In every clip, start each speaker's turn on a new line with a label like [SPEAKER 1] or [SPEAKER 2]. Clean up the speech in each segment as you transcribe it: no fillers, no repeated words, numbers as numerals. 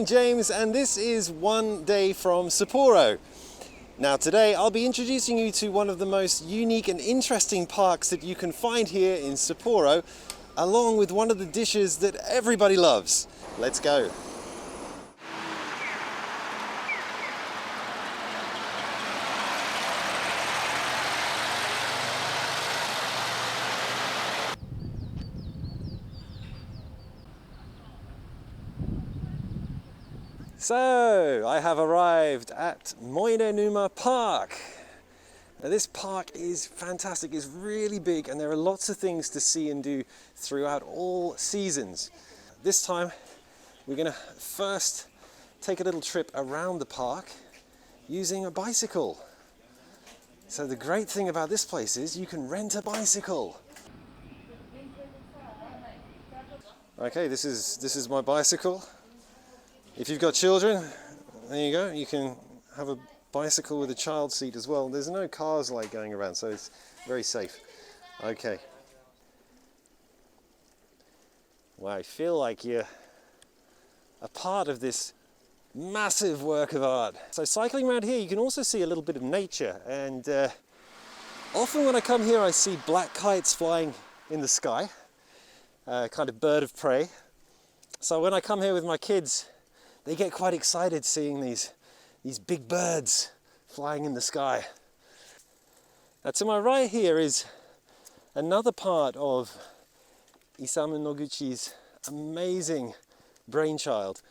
[SPEAKER 1] I'm James and this is One Day from Sapporo. Now today I'll be introducing you to one of the most unique and interesting parks that you can find here in Sapporo, along with one of the dishes that everybody loves. Let's go. So, I have arrived at Moerenuma Park. Now this park is fantastic, it's really big and there are lots of things to see and do throughout all seasons. This time we're going to first take a little trip around the park using a bicycle. So the great thing about this place is you can rent a bicycle. Okay, this is my bicycle. If you've got children, there you go, you can have a bicycle with a child seat as well. There's no cars like going around, so it's very safe. Okay. Wow, I feel like you're a part of this massive work of art. So cycling around here, you can also see a little bit of nature, and often when I come here I see black kites flying in the sky, kind of bird of prey. So when I come here with my kids, they get quite excited seeing these big birds flying in the sky. Now to my right here is another part of Isamu Noguchi's amazing brainchild,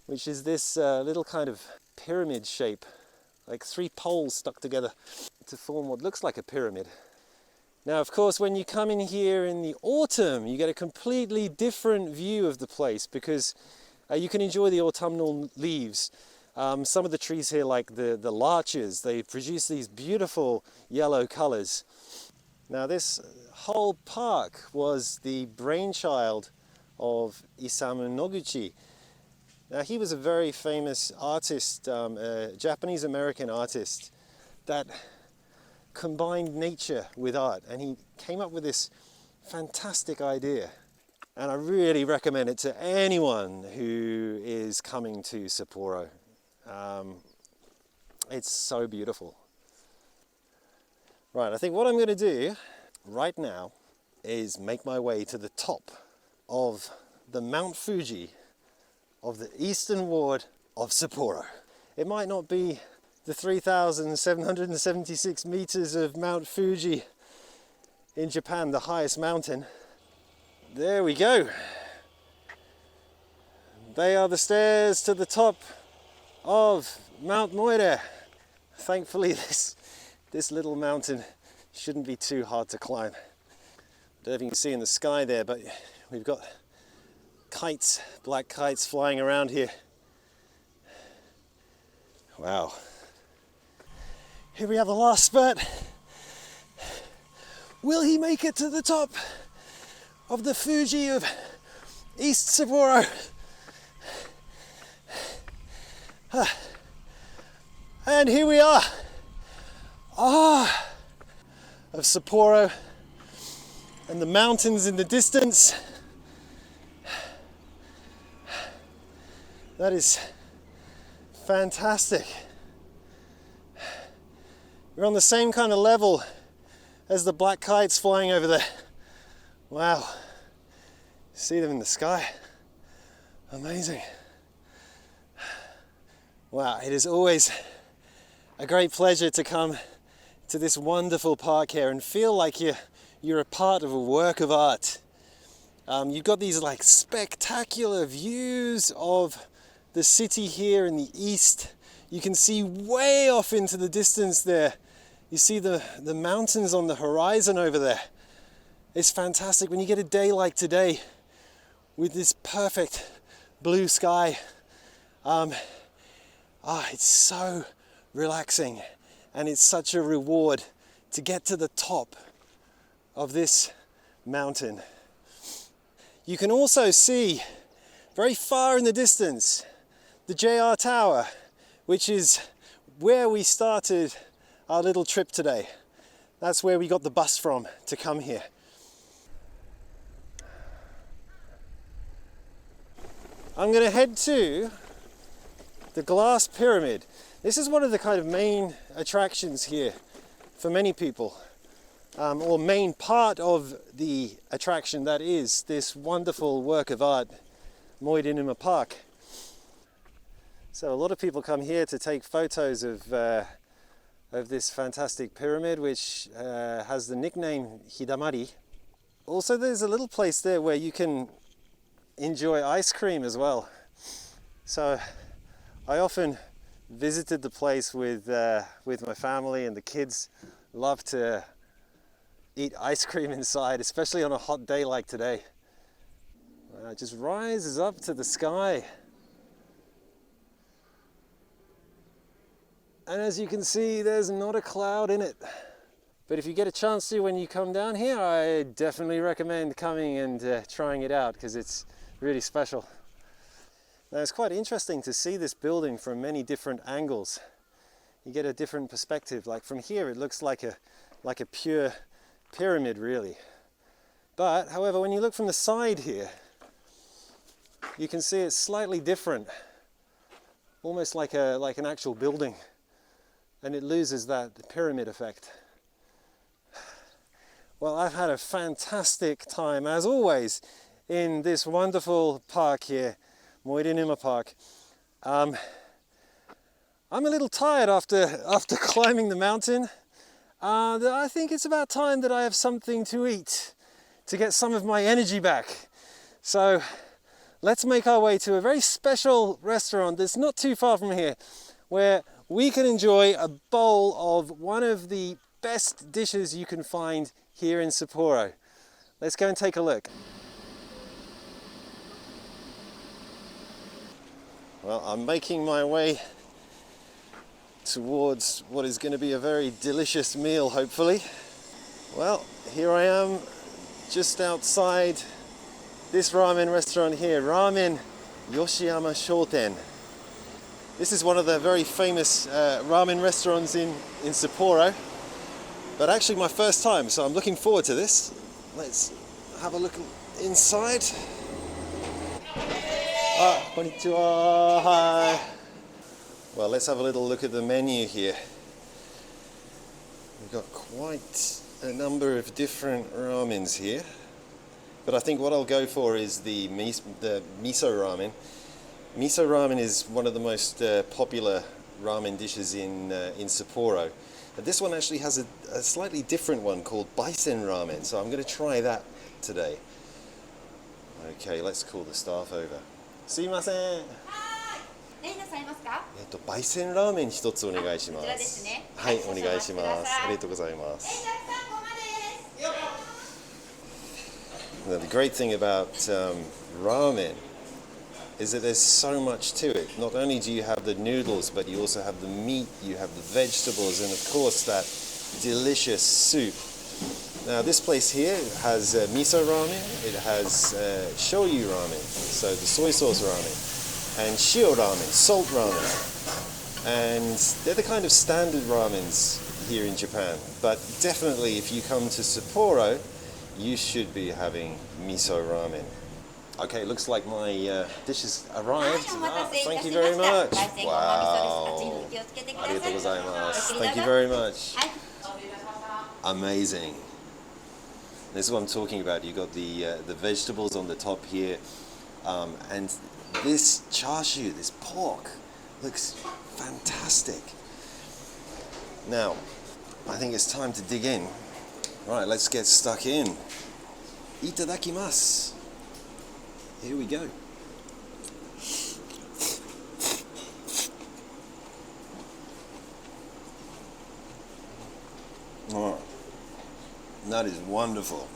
[SPEAKER 1] which is this little kind of pyramid shape, like three poles stuck together to form what looks like a pyramid. Now of course when you come in here in the autumn you get a completely different view of the place, because you can enjoy the autumnal leaves. Some of the trees here, like the larches, they produce these beautiful yellow colors. Now this whole park was the brainchild of Isamu Noguchi. Now he was a very famous artist, a Japanese-American artist that combined nature with art, and he came up with this fantastic idea. And I really recommend it to anyone who is coming to Sapporo. It's so beautiful. Right, I think what I'm going to do right now is make my way to the top of the Mount Fuji of the eastern ward of Sapporo. It might not be the 3,776 meters of Mount Fuji in Japan, the highest mountain. There we go. They are the stairs to the top of Mount Moire. Thankfully this little mountain shouldn't be too hard to climb. I don't know if you can see in the sky there, but we've got kites, black kites flying around here. Wow. Here we have the last spurt. Will he make it to the top of the Fuji of East Sapporo? And here we are, of Sapporo and the mountains in the distance. That is fantastic. We're on the same kind of level as the black kites flying over there. Wow, see them in the sky, amazing. Wow, it is always a great pleasure to come to this wonderful park here and feel like you're a part of a work of art. You've got these like spectacular views of the city here in the east. You can see way off into the distance there. You see the mountains on the horizon over there. It's fantastic when you get a day like today with this perfect blue sky. It's so relaxing, and it's such a reward to get to the top of this mountain. You can also see very far in the distance the JR Tower, which is where we started our little trip today. That's where we got the bus from to come here. I'm going to head to the glass pyramid. This is one of the kind of main attractions here for many people, or main part of the attraction that is this wonderful work of art, Moerenuma Park. So a lot of people come here to take photos of this fantastic pyramid, which has the nickname Hidamari. Also, there's a little place there where you can enjoy ice cream as well. So I often visited the place with my family, and the kids love to eat ice cream inside, especially on a hot day like today. It just rises up to the sky. And as you can see, there's not a cloud in it. But if you get a chance to when you come down here, I definitely recommend coming and trying it out, because it's really special. Now, it's quite interesting to see this building from many different angles. You get a different perspective. Like from here, it looks like a pure pyramid, really. But, however, when you look from the side here, you can see it's slightly different, almost like an actual building, and it loses that pyramid effect. Well, I've had a fantastic time, as always, in this wonderful park here, Moerenuma Park. I'm a little tired after climbing the mountain. I think it's about time that I have something to eat to get some of my energy back. So let's make our way to a very special restaurant that's not too far from here, where we can enjoy a bowl of one of the best dishes you can find here in Sapporo. Let's go and take a look. Well, I'm making my way towards what is going to be a very delicious meal, hopefully. Well, here I am, just outside this ramen restaurant here, Ramen Yoshiyama Shoten. This is one of the very famous ramen restaurants in Sapporo, but actually my first time, so I'm looking forward to this. Let's have a look inside. Konnichiwa. Hi. Well, let's have a little look at the menu here. We've got quite a number of different ramens here, but I think what I'll go for is the miso ramen. Miso ramen is one of the most popular ramen dishes in Sapporo. But this one actually has a slightly different one called bison ramen, so I'm going to try that today. Okay, let's call the staff over. すいません。はい。何なさいますか？バイセンラーメン一つお願いします。こちらですね。はい、お願いします。ありがとうございます。Now, the great thing about ramen is that there's so much to it. Not only do you have the noodles, but you also have the meat, you have the vegetables, and of course that delicious soup. Now this place here has miso ramen, it has shoyu ramen, so the soy sauce ramen, and shio ramen, salt ramen. And they're the kind of standard ramens here in Japan. But definitely if you come to Sapporo, you should be having miso ramen. Okay, it looks like my dish has arrived. Thank you very much. Wow. Thank you very much. Amazing. This is what I'm talking about. You've got the vegetables on the top here. And this chashu, this pork, looks fantastic. Now, I think it's time to dig in. Right, let's get stuck in. Itadakimasu. Here we go. Oh, that is wonderful.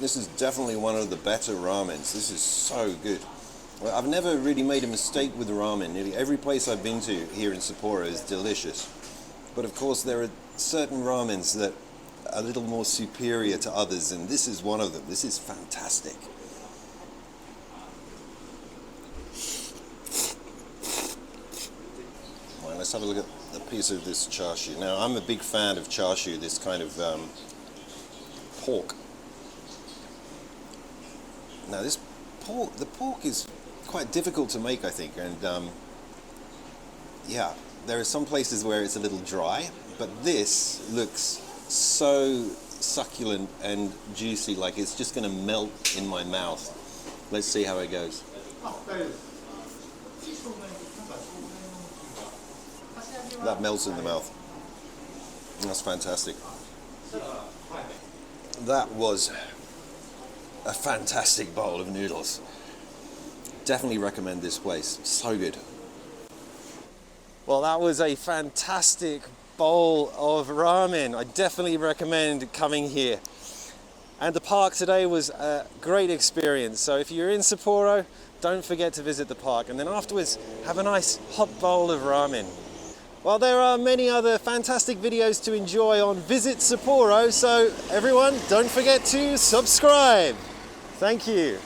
[SPEAKER 1] This is definitely one of the better ramens. This is so good. Well, I've never really made a mistake with ramen. Nearly every place I've been to here in Sapporo is delicious. But of course there are certain ramens that are a little more superior to others, and this is one of them. This is fantastic. Right, let's have a look at a piece of this chashu. Now, I'm a big fan of chashu, this kind of pork. Now, this pork, the pork is quite difficult to make, I think, and
[SPEAKER 2] yeah, there are some places where it's a little dry, but this looks so succulent and juicy, like it's just going to melt in my mouth. Let's see how it goes. That melts in the mouth. That's fantastic. That was a fantastic bowl of noodles. Definitely recommend this place. So good.
[SPEAKER 1] Well, that was a fantastic bowl of ramen. I definitely recommend coming here. And the park today was a great experience. So if you're in Sapporo, don't forget to visit the park. And then afterwards, have a nice hot bowl of ramen. Well, there are many other fantastic videos to enjoy on Visit Sapporo. So everyone, don't forget to subscribe. Thank you.